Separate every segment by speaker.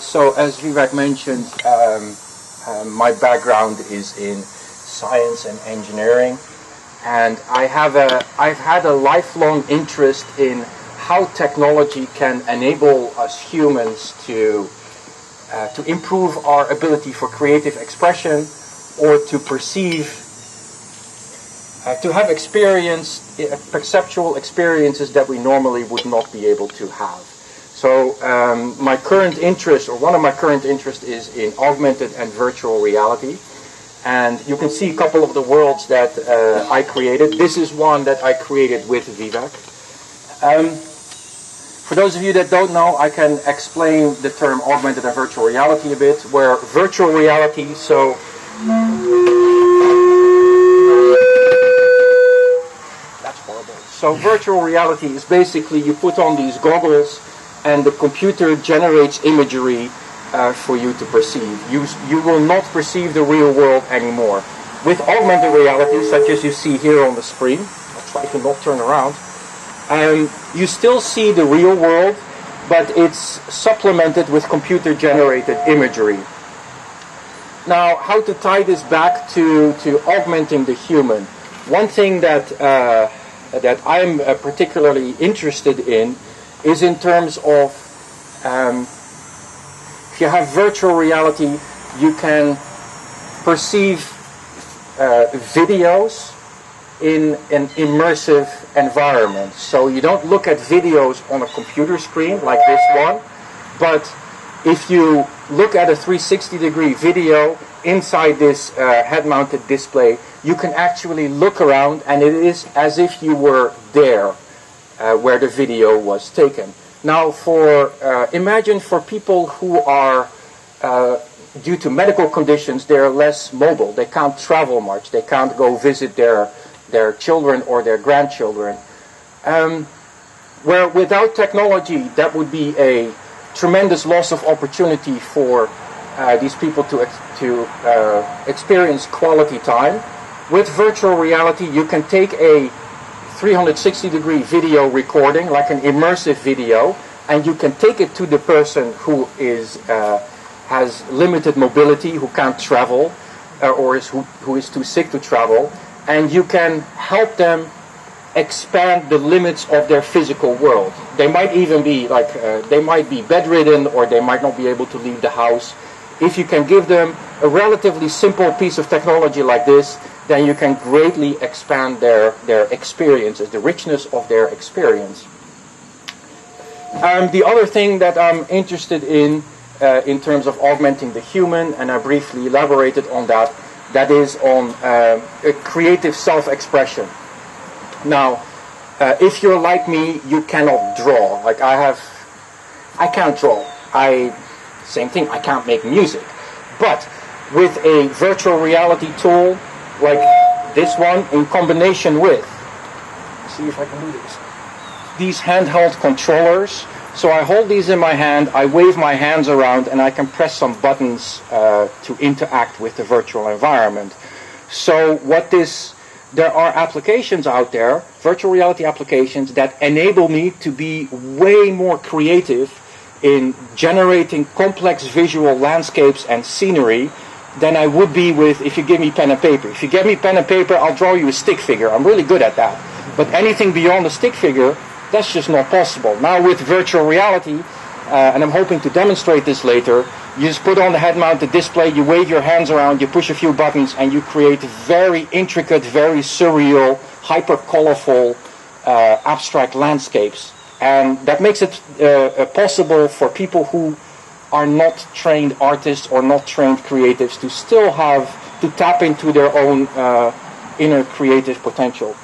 Speaker 1: So as Vivek mentioned, my background is in science and engineering, and I've had a lifelong interest in how technology can enable us humans to improve our ability for creative expression, or to perceive, to have perceptual experiences that we normally would not be able to have. So my current interest, or one of my current interests, is in augmented and virtual reality. And you can see a couple of the worlds that I created. This is one that I created with Vivek. For those of you that don't know, I can explain the term augmented and virtual reality a bit, where virtual reality, so that's horrible. So virtual reality is basically you put on these goggles and the computer generates imagery for you to perceive. You will not perceive the real world anymore. With augmented reality, such as you see here on the screen, I'll try to not turn around, you still see the real world, but it's supplemented with computer-generated imagery. Now, how to tie this back to augmenting the human? One thing that I'm particularly interested in is in terms of, if you have virtual reality, you can perceive videos in an immersive environment. So you don't look at videos on a computer screen like this one, but if you look at a 360-degree video inside this head-mounted display, you can actually look around, and it is as if you were there where the video was taken. Now, imagine for people who are, due to medical conditions, they're less mobile. They can't travel much. They can't go visit their children or their grandchildren. Where without technology, that would be a tremendous loss of opportunity for these people to experience quality time. With virtual reality, you can take a 360-degree video recording, like an immersive video, and you can take it to the person who has limited mobility, who can't travel, or who is too sick to travel, and you can help them expand the limits of their physical world. They might even be they might be bedridden, or they might not be able to leave the house. If you can give them a relatively simple piece of technology like this, then you can greatly expand their experiences, the richness of their experience. The other thing that I'm interested in terms of augmenting the human, and I briefly elaborated on that, that is on creative self-expression. Now, if you're like me, you cannot draw. Like I can't draw. Same thing, I can't make music. But with a virtual reality tool like this one, in combination with, let's see if I can do this, these handheld controllers. So I hold these in my hand, I wave my hands around, and I can press some buttons to interact with the virtual environment. So there are applications out there, virtual reality applications, that enable me to be way more creative in generating complex visual landscapes and scenery than I would be with if you give me pen and paper. If you give me pen and paper, I'll draw you a stick figure. I'm really good at that. But anything beyond a stick figure, that's just not possible. Now with virtual reality, and I'm hoping to demonstrate this later, you just put on the head-mounted display, you wave your hands around, you push a few buttons, and you create very intricate, very surreal, hyper-colorful, abstract landscapes. And that makes it possible for people who are not trained artists or not trained creatives to still to tap into their own inner creative potential.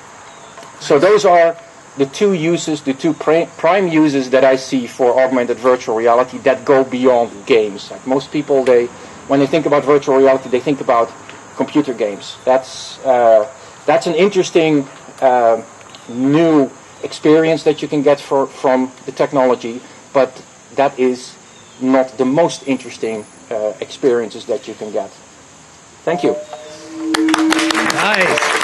Speaker 1: So those are the two uses, the two prime uses that I see for augmented virtual reality that go beyond games. Like most people, when they think about virtual reality, they think about computer games. That's an interesting new experience that you can get from the technology, but that is not the most interesting experiences that you can get. Thank you.
Speaker 2: Nice.